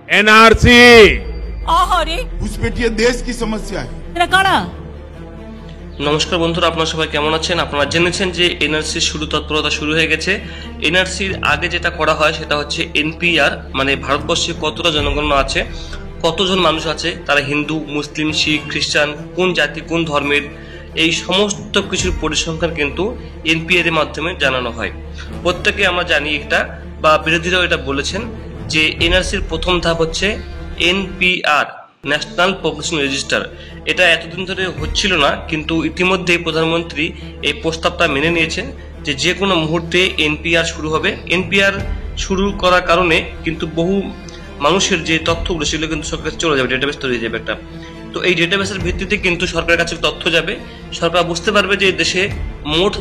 NRC आहारे घुसपैठिया देश की समस्या है। এরা কারা? নমস্কার বন্ধুরা, আপনারা সবাই কেমন আছেন? আপনারা জেনেছেন যে এনআরসি তৎপরতা শুরু হয়ে গেছে। এনআরসির আগে যেটা করা হয় সেটা হচ্ছে এনপিআর, মানে ভারতবর্ষে কতটা জনগণনা আছে, কতজন মানুষ আছে, তারা হিন্দু, মুসলিম, শিখ, খ্রিস্টান, কোন জাতি, কোন ধর্মের, এই সমস্ত কিছুর পরিসংখ্যান কিন্তু এনপিআর এর মাধ্যমে জানানো হয়। প্রত্যেকে আমরা জানি এটা, বা বিরোধীরাও এটা বলেছেন যে এনআরসির প্রথম ধাপ হচ্ছে এনপিআর, ন্যাশনাল পপুলেশন রেজিস্টার। এটা এতদিন ধরে হচ্ছিল না, কিন্তু ইতিমধ্যেই প্রধানমন্ত্রী এই প্রস্তাবটা মেনে নিয়েছেন যে যে কোনো মুহূর্তে এনপিআর শুরু হবে। এনপিআর শুরু করার কারণে কিন্তু বহু মানুষের যে তথ্যগুলো সেগুলো কিন্তু সরকার চলে যাবে, ডেটাবেস তৈরি হয়ে যাবে একটা। তো এই ডেটাবেসের ভিত্তিতে কিন্তু সরকারের কাছে তথ্য যাবে, সরকার বুঝতে পারবে যে দেশে মোট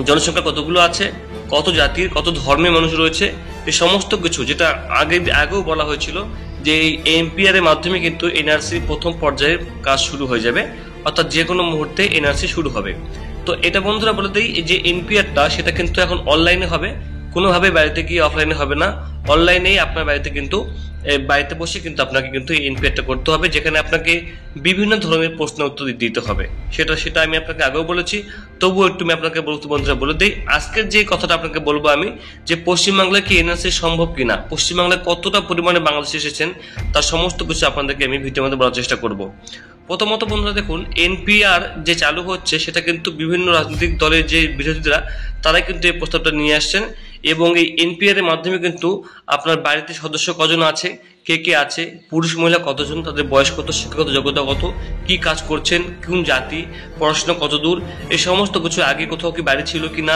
জনসংখ্যা কতগুলো আছে, কত জাতির, কত ধর্মের মানুষ রয়েছে, এই সমস্ত কিছু যেটা আগেও বলা হয়েছিল যে এই এনপিআর এর মাধ্যমে কিন্তু এনআরসি প্রথম পর্যায়ের কাজ শুরু হয়ে যাবে, অর্থাৎ যে কোনো মুহূর্তে এনআরসি শুরু হবে। তো এটা বন্ধুরা বলে দেই, যে এনপিআরটা সেটা কিন্তু এখন অনলাইনে হবে, কোনোভাবে বাড়িতে গিয়ে অফলাইনে হবে না, অনলাইনেই আপনার বাড়িতে কিন্তু বাড়িতে বসে কিন্তু আপনাকে কিন্তু এই এনপিআরটা করতে হবে, যেখানে আপনাকে বিভিন্ন ধরনের প্রশ্ন উত্তর দিতে হবে। সেটা আমি আপনাকে আগেও বলেছি, তবুও একটু আমি আপনাকে বন্ধুরা বলে দিই। আজকের যে কথাটা আপনাকে বলবো আমি, যে পশ্চিমবাংলায় কি এনআরসি সম্ভব কিনা, পশ্চিমবাংলায় কতটা পরিমাণে বাংলাদেশি এসেছেন, তার সমস্ত কিছু আপনাদেরকে আমি ভিডিওর মধ্যে বলার চেষ্টা করব। প্রথমত বন্ধুরা দেখুন, এনপিআর যে চালু হচ্ছে সেটা কিন্তু বিভিন্ন রাজনৈতিক দলের যে বিরোধীরা তারাই কিন্তু এই প্রস্তাবটা নিয়ে আসছেন, এবং এই এনপিআর এর মাধ্যমে কিন্তু আপনার বাড়িতে সদস্য কজন আছে, কে কে আছে, পুরুষ মহিলা কতজন, তাদের বয়স কত, শিক্ষাগত যোগ্যতা কত, কি কাজ করছেন, কোন জাতি, পড়াশোনা কত দূর, এই সমস্ত কিছু, আগে কোথাও কি বাড়ি ছিল কিনা,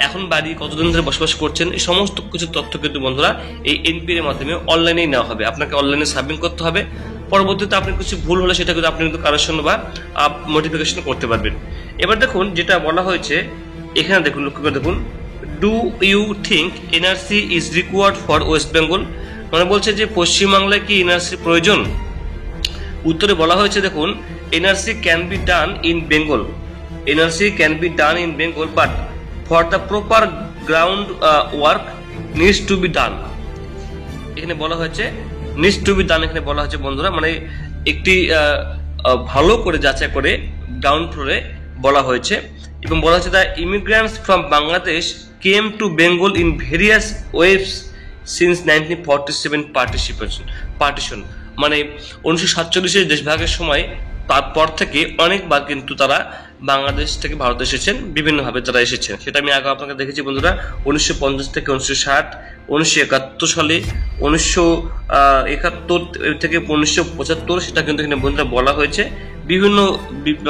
এখন বাড়ি কতদিন ধরে বসবাস করছেন, এই সমস্ত কিছু তথ্য কিন্তু বন্ধুরা এই এনপিআর এর মাধ্যমে অনলাইনেই নেওয়া হবে। আপনাকে অনলাইনে সাবমিট করতে হবে, পরবর্তীতে আপনি কিছু ভুল হলে সেটা কিন্তু আপনি কিন্তু কারেকশন বা মডিফিকেশন করতে পারবেন। এবার দেখুন যেটা বলা হয়েছে এখানে, দেখুন লক্ষ্য করে দেখুন, do you think NRC is required for West Bengal, মানে বলছে যে পশ্চিমবাংলায় কি এনআরসি প্রয়োজন। উত্তরে বলা হয়েছে দেখুন, NRC can be done in Bengal, NRC can be done in Bengal, but for the proper ground work needs to be done. এখানে বলা হয়েছে নিডস টু বি ডান, এখানে বলা হয়েছে বন্ধুরা, মানে একটি ভালো করে যাচাই করে গ্রাউন্ড ফ্লোরে বলা হয়েছে, এবং বলা হচ্ছে the immigrants from Bangladesh came to Bengal in various waves since 1947 partition, মানে 1947 দেশভাগের সময় তারপর থেকে অনেকবার কিন্তু তারা বাংলাদেশ থেকে ভারত এসেছেন, বিভিন্নভাবে তারা এসেছেন। সেটা আমি আগে আপনাকে দেখেছি বন্ধুরা, 1950 থেকে 1960, 1971 সালে, 1971 থেকে 1975, সেটা কিন্তু এখানে বন্ধুরা বলা হয়েছে। বিভিন্ন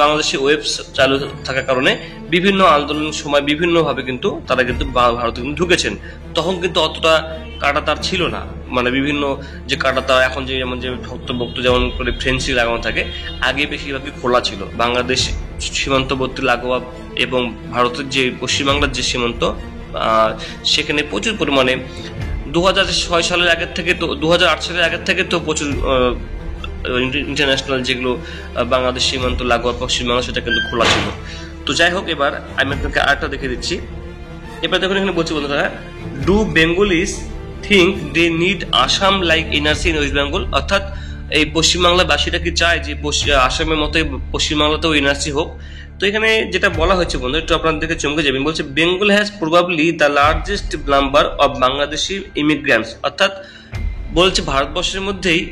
বাংলাদেশে ওয়েবস চালু থাকার কারণে বিভিন্ন আন্দোলনের সময় বিভিন্নভাবে কিন্তু তারা কিন্তু ভারতে কিন্তু ঢুকেছেন। তখন কিন্তু অতটা কাঁটাতার ছিল না, মানে বিভিন্ন যে কাঁটাতার এখন যে যেমন যে ভক্ত যেমন করে ফ্রেন্সি লাগানো থাকে, আগে বেশিরভাগই খোলা ছিল। বাংলাদেশ সীমান্তবর্তী লাগোয়া এবং ভারতের যে পশ্চিমবাংলার যে সীমান্ত, সেখানে প্রচুর পরিমাণে 2006 সালের আগের থেকে, তো 2008 সালের আগের থেকে তো প্রচুর ইন্টারন্যাশনাল যেগুলো বাংলাদেশ সীমান্ত লাগোয়া পশ্চিমবাংলা, সেটা কিন্তু খোলা ছিল। তো যাই হোক, এবার আমি আপনাকে আরেকটা দেখে দিচ্ছি। এবার দেখুন এখানে বলছি বন্ধুরা, do Bengalis think they need Assam like NRC in West Bengal, অর্থাৎ এই পশ্চিমবাংলাবাসীরা কি চায় যে আসামের মতো পশ্চিমবাংলাতেও এনআরসি হোক। তো এখানে যেটা বলা হয়েছে বন্ধু, একটু আপনাদেরকে চমকে যাবেন, বলছে Bengal has probably the largest number of Bangladeshi immigrants, অর্থাৎ বলছে ভারতবর্ষের মধ্যেই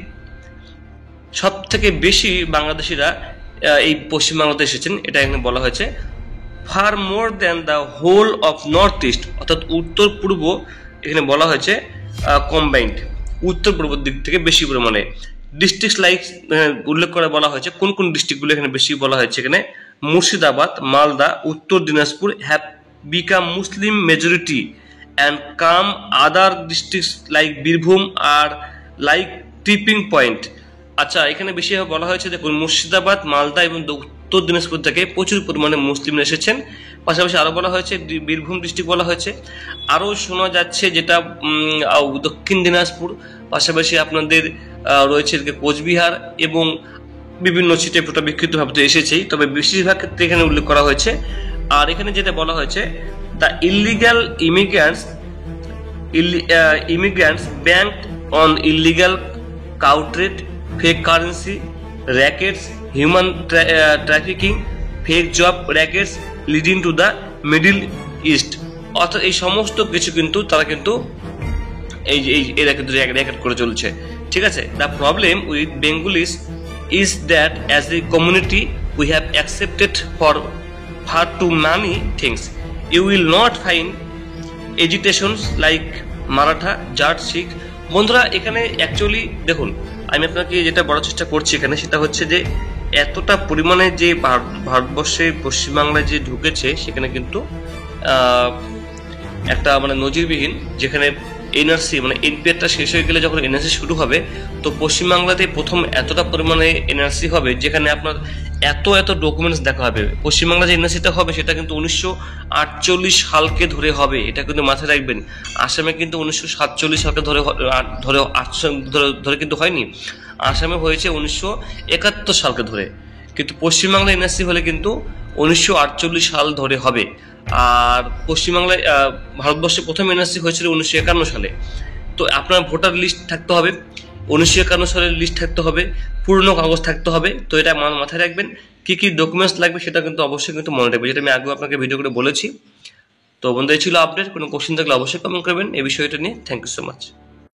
সব থেকে বেশি বাংলাদেশিরা এই পশ্চিমবাংলাতে এসেছেন, এটা এখানে বলা হয়েছে। Far more than the whole of North East, অর্থাৎ উত্তর পূর্ব, এখানে বলা হয়েছে কম্বাইন্ড, উত্তর পূর্ব দিক থেকে বেশি পরিমাণে। ডিস্ট্রিক্ট লাইক উল্লেখ করে বলা হয়েছে কোন কোন ডিস্ট্রিক্টগুলো এখানে বেশি বলা হয়েছে। এখানে Murshidabad, Malda, Uttar Dinajpur have become Muslim majority and come other districts like Birbhum আর লাইক টিপিং পয়েন্ট। আচ্ছা, এখানে বেশি বলা হয়েছে দেখুন, মুর্শিদাবাদ, মালদা এবং উত্তর দিনাজপুর থেকে প্রচুর পরিমাণে মুসলিমরা এসেছেন। পাশাপাশি আরো বলা হয়েছে বীরভূম ডিস্ট্রিক্ট বলা হয়েছে, আরো শোনা যাচ্ছে যেটা দক্ষিণ দিনাজপুর, পাশাপাশি আপনাদের রয়েছে কোচবিহার এবং বিভিন্ন সিটে ফোটা বিক্ষিপ্তভাবে এসেছেই, তবে বেশিরভাগ ক্ষেত্রে এখানে উল্লেখ করা হয়েছে। আর এখানে যেটা বলা হয়েছে, the illegal immigrants bank on illegal cow trade, fake currency, rackets, human trafficking, fake job rackets leading to the Middle East. অর্থাৎ এই সমস্ত কিছু কিন্তু তারা কিন্তু এরা কিন্তু র্যাকেট করে চলছে, ঠিক আছে। The problem with Bengalese is that as a community we have accepted for far too many things. You will not find agitations like Maratha, Jat, Sikh. বন্ধুরা এখানে অ্যাকচুয়ালি দেখুন, আমি আপনাকে যেটা বলার চেষ্টা করছি এখানে সেটা হচ্ছে যে এতটা পরিমাণে যে ভারতবর্ষে পশ্চিমবাংলায় যে ঢুকেছে সেখানে কিন্তু একটা মানে নজিরবিহীন, যেখানে এনআরসি মানে এনপিআরটা শেষ হয়ে গেলে যখন এনআরসি শুরু হবে তো পশ্চিমবাংলাতে প্রথম এতটা পরিমাণে এনআরসি হবে যেখানে আপনার এত ডকুমেন্টস দেখা হবে। পশ্চিমবাংলা যে এনআরসিটা হবে সেটা কিন্তু 1948 সালকে ধরে হবে, এটা কিন্তু মাথায় রাখবেন। আসামে কিন্তু 1947 সালকে ধরে কিন্তু হয়নি, আসামে হয়েছে 1971 সালকে ধরে, কিন্তু পশ্চিমবাংলা এনআরসি হলে কিন্তু 1948 সাল ধরে হবে। আর পশ্চিমবাংলায় ভারতবর্ষে প্রথম এনআরসি হয়েছিল 1951 সালে। তো আপনার ভোটার লিস্ট থাকতে হবে, 1951 সালের লিস্ট থাকতে হবে, পুরনো কাগজ থাকতে হবে। তো এটা মাথায় রাখবেন, কি কি ডকুমেন্টস লাগবে সেটা কিন্তু অবশ্যই কিন্তু মনে রাখবেন, যেটা আমি আগেও আপনাকে ভিডিও করে বলেছি। তো বন্ধু এই ছিল আপডেট, কোনো কোশ্চেন থাকলে অবশ্যই কমেন্ট করবেন এই বিষয়টা নিয়ে। Thank you so much.